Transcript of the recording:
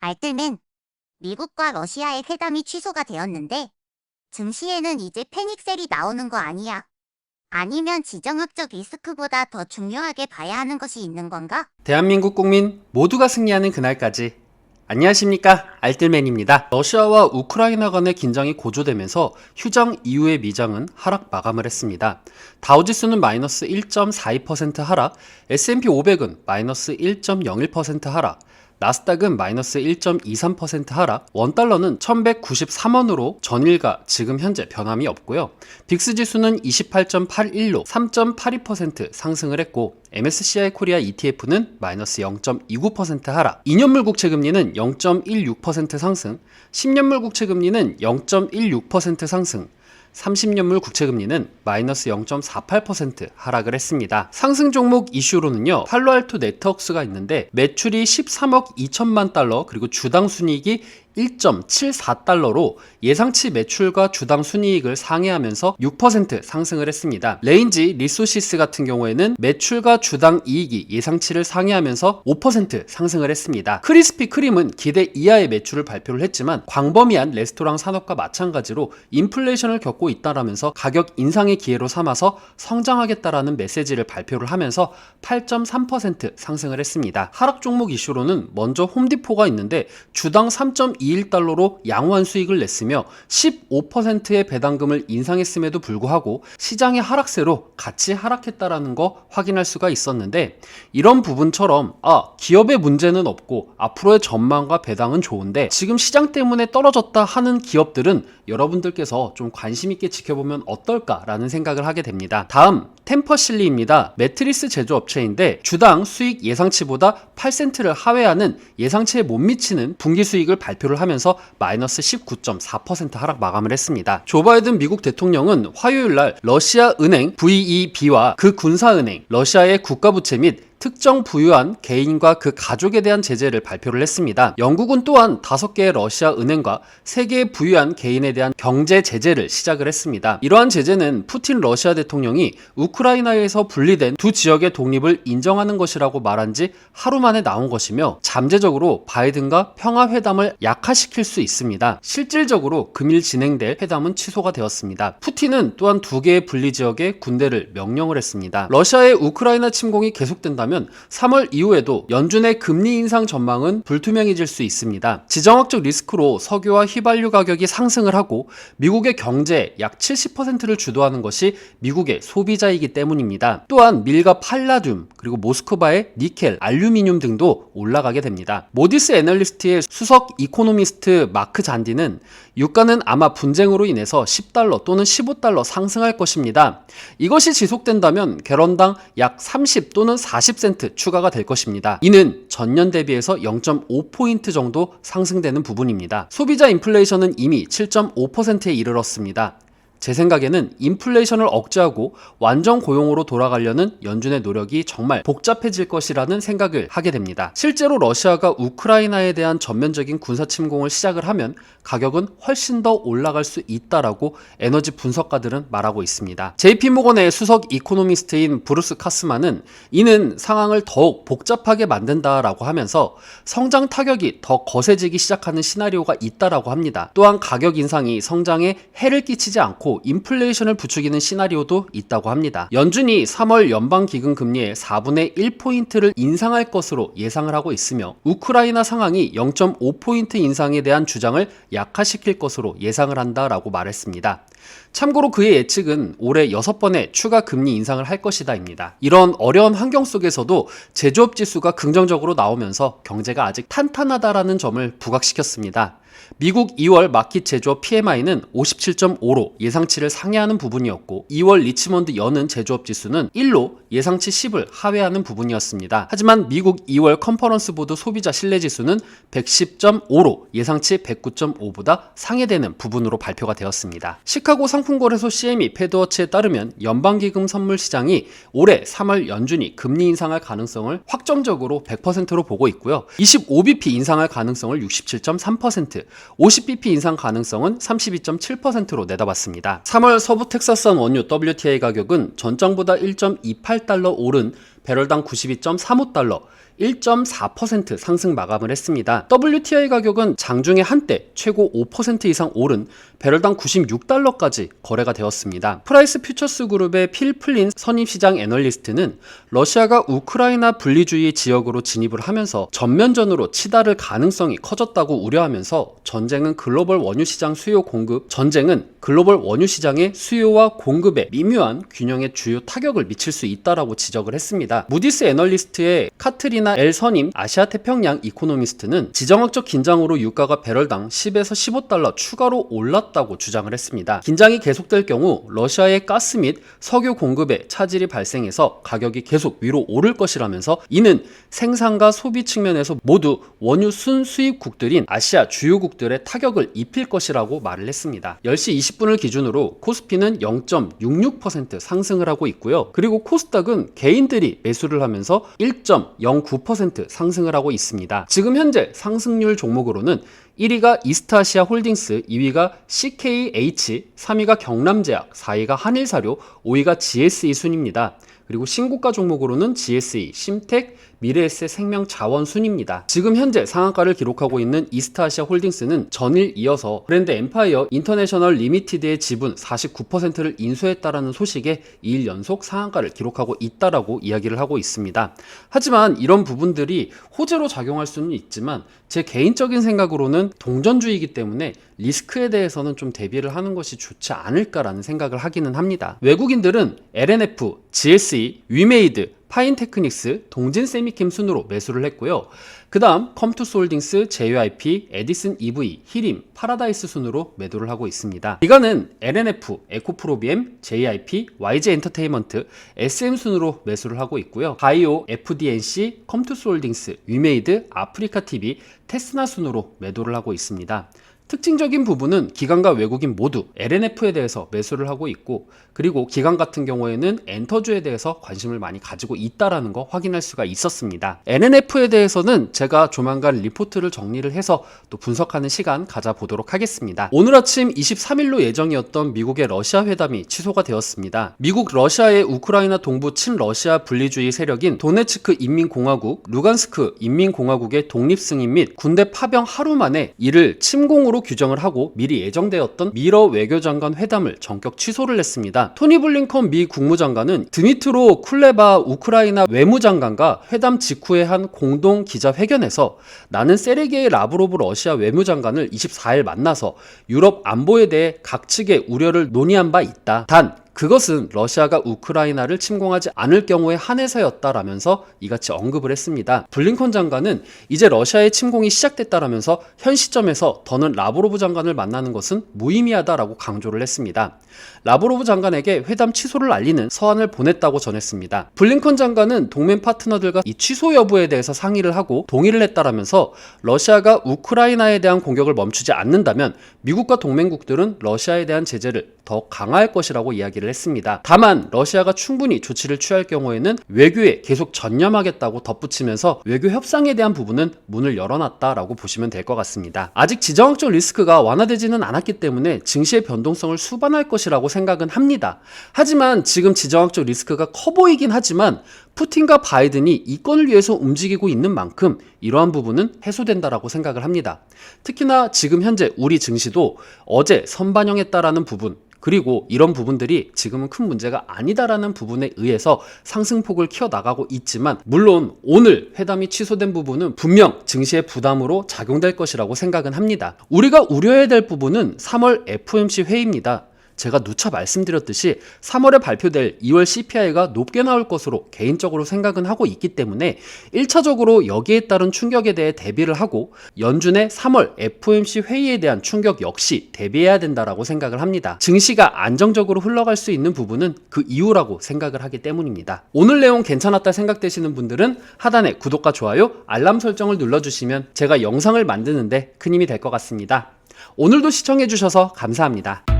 알뜰맨, 미국과 러시아의 회담이 취소가 되었는데 증시에는 이제 패닉셀이 나오는 거 아니야? 아니면 지정학적 리스크보다 더 중요하게 봐야 하는 것이 있는 건가? 대한민국 국민 모두가 승리하는 그날까지. 안녕하십니까, 알뜰맨입니다. 러시아와 우크라이나 간의 긴장이 고조되면서 휴장 이후의 미장은 하락 마감을 했습니다. 다우지수는 마이너스 1.42% 하락, S&P 500은 마이너스 1.01% 하락, 나스닥은 마이너스 1.23% 하락, 원달러는 1193원으로 전일과 지금 현재 변함이 없고요. 빅스 지수는 28.81로 3.82% 상승을 했고, MSCI 코리아 ETF는 마이너스 0.29% 하락, 2년물 국채금리는 0.16% 상승, 10년물 국채금리는 0.16% 상승, 30년물 국채금리는 마이너스 0.48% 하락을 했습니다. 상승 종목 이슈로는요, 팔로알토 네트워크스가 있는데 매출이 13억 2천만 달러, 그리고 주당 순이익이 1.74달러로 예상치 매출과 주당 순이익을 상회하면서 6% 상승을 했습니다. 레인지 리소시스 같은 경우에는 매출과 주당 이익이 예상치를 상회하면서 5% 상승을 했습니다. 크리스피 크림은 기대 이하의 매출을 발표를 했지만 광범위한 레스토랑 산업과 마찬가지로 인플레이션을 겪고 있다라면서 가격 인상의 기회로 삼아서 성장하겠다라는 메시지를 발표를 하면서 8.3% 상승을 했습니다. 하락 종목 이슈로는 먼저 홈디포가 있는데 주당 3.21달러로 양호한 수익을 냈으며 15%의 배당금을 인상했음에도 불구하고 시장의 하락세로 같이 하락했다라는 거 확인할 수가 있었는데, 이런 부분처럼 기업의 문제는 없고 앞으로의 전망과 배당은 좋은데 지금 시장 때문에 떨어졌다 하는 기업들은 여러분들께서 좀 관심 있게 지켜보면 어떨까라는 생각을 하게 됩니다. 다음 템퍼실리입니다. 매트리스 제조업체인데 주당 수익 예상치보다 8센트를 하회하는 예상치에 못 미치는 분기 수익을 발표를 하면서 마이너스 19.4% 하락 마감을 했습니다. 조 바이든 미국 대통령은 화요일날 러시아 은행 VEB와 그 군사은행, 러시아의 국가부채 및 특정 부유한 개인과 그 가족에 대한 제재를 발표를 했습니다. 영국은 또한 5개의 러시아 은행과 3개의 부유한 개인에 대한 경제 제재를 시작을 했습니다. 이러한 제재는 푸틴 러시아 대통령이 우크라이나에서 분리된 두 지역의 독립을 인정하는 것이라고 말한 지 하루 만에 나온 것이며 잠재적으로 바이든과 평화회담을 약화시킬 수 있습니다. 실질적으로 금일 진행될 회담은 취소가 되었습니다. 푸틴은 또한 2개의 분리 지역에 군대를 명령을 했습니다. 러시아의 우크라이나 침공이 계속된다면 3월 이후에도 연준의 금리 인상 전망은 불투명해질 수 있습니다. 지정학적 리스크로 석유와 휘발유 가격이 상승을 하고 미국의 경제의 약 70%를 주도하는 것이 미국의 소비자이기 때문입니다. 또한 밀과 팔라듐, 그리고 모스크바의 니켈, 알루미늄 등도 올라가게 됩니다. 모디스 애널리스트의 수석 이코노미스트 마크 잔디는 유가는 아마 분쟁으로 인해서 10달러 또는 15달러 상승할 것입니다. 이것이 지속된다면 갤런당 약 30 또는 40센트 추가가 될 것입니다. 이는 전년 대비해서 0.5포인트 정도 상승되는 부분입니다. 소비자 인플레이션은 이미 7.5%에 이르렀습니다. 제 생각에는 인플레이션을 억제하고 완전 고용으로 돌아가려는 연준의 노력이 정말 복잡해질 것이라는 생각을 하게 됩니다. 실제로 러시아가 우크라이나에 대한 전면적인 군사 침공을 시작을 하면 가격은 훨씬 더 올라갈 수 있다라고 에너지 분석가들은 말하고 있습니다. JP모건의 수석 이코노미스트인 브루스 카스만은 이는 상황을 더욱 복잡하게 만든다라고 하면서 성장 타격이 더 거세지기 시작하는 시나리오가 있다라고 합니다. 또한 가격 인상이 성장에 해를 끼치지 않고 인플레이션을 부추기는 시나리오도 있다고 합니다. 연준이 3월 연방기금 금리의 4분의 1포인트를 인상할 것으로 예상을 하고 있으며 우크라이나 상황이 0.5포인트 인상에 대한 주장을 약화시킬 것으로 예상을 한다라고 말했습니다. 참고로 그의 예측은 올해 6번의 추가 금리 인상을 할 것이다입니다. 이런 어려운 환경 속에서도 제조업 지수가 긍정적으로 나오면서 경제가 아직 탄탄하다라는 점을 부각시켰습니다. 미국 2월 마켓 제조업 PMI는 57.5로 예상치를 상회하는 부분이었고 2월 리치먼드 여는 제조업 지수는 1로 예상치 10을 하회하는 부분이었습니다. 하지만 미국 2월 컨퍼런스 보드 소비자 신뢰 지수는 110.5로 예상치 109.5보다 상회되는 부분으로 발표가 되었습니다. 시카고 상품거래소 CME 패드워치에 따르면 연방기금 선물 시장이 올해 3월 연준이 금리 인상할 가능성을 확정적으로 100%로 보고 있고요. 25bp 인상할 가능성을 67.3%, 50bp 인상 가능성은 32.7%로 내다봤습니다. 3월 서부 텍사스산 원유 WTI 가격은 전장보다 1.28달러 오른 배럴당 92.35달러, 1.4% 상승 마감을 했습니다. WTI 가격은 장중에 한때 최고 5% 이상 오른 배럴당 96달러까지 거래가 되었습니다. 프라이스 퓨처스 그룹의 필 플린 선임시장 애널리스트는 러시아가 우크라이나 분리주의 지역으로 진입을 하면서 전면전으로 치달을 가능성이 커졌다고 우려하면서 전쟁은 글로벌 원유 시장의 수요와 공급의 미묘한 균형에 주요 타격을 미칠 수 있다라고 지적을 했습니다. 무디스 애널리스트의 카트리나 엘 선임 아시아 태평양 이코노미스트는 지정학적 긴장으로 유가가 배럴당 10에서 15달러 추가로 올랐다고 주장을 했습니다. 긴장이 계속될 경우 러시아의 가스 및 석유 공급에 차질이 발생해서 가격이 계속 위로 오를 것이라면서 이는 생산과 소비 측면에서 모두 원유 순수입국들인 아시아 주요국들의 타격을 입힐 것이라고 말을 했습니다. 10시 20분을 기준으로 코스피는 0.66% 상승을 하고 있고요. 그리고 코스닥은 개인들이 매수를 하면서 1.09% 상승을 하고 있습니다. 지금 현재 상승률 종목으로는 1위가 이스트아시아 홀딩스, 2위가 CKH, 3위가 경남제약, 4위가 한일사료, 5위가 GSE 순입니다. 그리고 신고가 종목으로는 GSE, 심텍, 미래에셋 생명자원 순입니다. 지금 현재 상한가를 기록하고 있는 이스트아시아 홀딩스는 전일 이어서 브랜드 엠파이어 인터내셔널 리미티드의 지분 49%를 인수했다라는 소식에 2일 연속 상한가를 기록하고 있다라고 이야기를 하고 있습니다. 하지만 이런 부분들이 호재로 작용할 수는 있지만 제 개인적인 생각으로는 동전주의이기 때문에 리스크에 대해서는 좀 대비를 하는 것이 좋지 않을까라는 생각을 하기는 합니다. 외국인들은 LNF, GSE, 위메이드, 파인테크닉스, 동진세미캠 순으로 매수를 했고요. 그 다음 컴투스홀딩스, JYP, 에디슨 EV, 히림, 파라다이스 순으로 매도를 하고 있습니다. 기관은 LNF, 에코프로비엠, JYP, YG엔터테인먼트, SM 순으로 매수를 하고 있고요. 바이오, FDNC, 컴투스홀딩스, 위메이드, 아프리카TV, 테스나 순으로 매도를 하고 있습니다. 특징적인 부분은 기관과 외국인 모두 LNF에 대해서 매수를 하고 있고, 그리고 기관 같은 경우에는 엔터주에 대해서 관심을 많이 가지고 있다라는 거 확인할 수가 있었습니다. LNF에 대해서는 제가 조만간 리포트를 정리를 해서 또 분석하는 시간 가져보도록 하겠습니다. 오늘 아침 23일로 예정이었던 미국의 러시아 회담이 취소가 되었습니다. 미국 러시아의 우크라이나 동부 친러시아 분리주의 세력인 도네츠크 인민공화국, 루간스크 인민공화국의 독립 승인 및 군대 파병 하루 만에 이를 침공으로 규정을 하고 미리 예정되었던 미러 외교장관 회담을 전격 취소를 했습니다. 토니 블링컨 미 국무장관은 드미트로 쿨레바 우크라이나 외무장관과 회담 직후에 한 공동 기자회견에서 나는 세르게이 라브로브 러시아 외무장관을 24일 만나서 유럽 안보에 대해 각 측의 우려를 논의한 바 있다. 단 그것은 러시아가 우크라이나를 침공하지 않을 경우에 한해서였다라면서 이같이 언급을 했습니다. 블링컨 장관은 이제 러시아의 침공이 시작됐다라면서 현 시점에서 더는 라브로브 장관을 만나는 것은 무의미하다라고 강조를 했습니다. 라브로브 장관에게 회담 취소를 알리는 서한을 보냈다고 전했습니다. 블링컨 장관은 동맹 파트너들과 이 취소 여부에 대해서 상의를 하고 동의를 했다라면서 러시아가 우크라이나에 대한 공격을 멈추지 않는다면 미국과 동맹국들은 러시아에 대한 제재를 더 강화할 것이라고 이야기를 했습니다. 다만 러시아가 충분히 조치를 취할 경우에는 외교에 계속 전념하겠다고 덧붙이면서 외교 협상에 대한 부분은 문을 열어놨다라고 보시면 될 것 같습니다. 아직 지정학적 리스크가 완화되지는 않았기 때문에 증시의 변동성을 수반할 것이라고 생각은 합니다. 하지만 지금 지정학적 리스크가 커 보이긴 하지만 푸틴과 바이든이 이권을 위해서 움직이고 있는 만큼 이러한 부분은 해소된다라고 생각을 합니다. 특히나 지금 현재 우리 증시도 어제 선반영했다라는 부분, 그리고 이런 부분들이 지금은 큰 문제가 아니다라는 부분에 의해서 상승폭을 키워나가고 있지만, 물론 오늘 회담이 취소된 부분은 분명 증시의 부담으로 작용될 것이라고 생각은 합니다. 우리가 우려해야 될 부분은 3월 FOMC 회의입니다. 제가 누차 말씀드렸듯이 3월에 발표될 2월 CPI가 높게 나올 것으로 개인적으로 생각은 하고 있기 때문에 1차적으로 여기에 따른 충격에 대해 대비를 하고 연준의 3월 FOMC 회의에 대한 충격 역시 대비해야 된다라고 생각을 합니다. 증시가 안정적으로 흘러갈 수 있는 부분은 그 이유라고 생각을 하기 때문입니다. 오늘 내용 괜찮았다 생각되시는 분들은 하단에 구독과 좋아요, 알람 설정을 눌러주시면 제가 영상을 만드는데 큰 힘이 될 것 같습니다. 오늘도 시청해주셔서 감사합니다.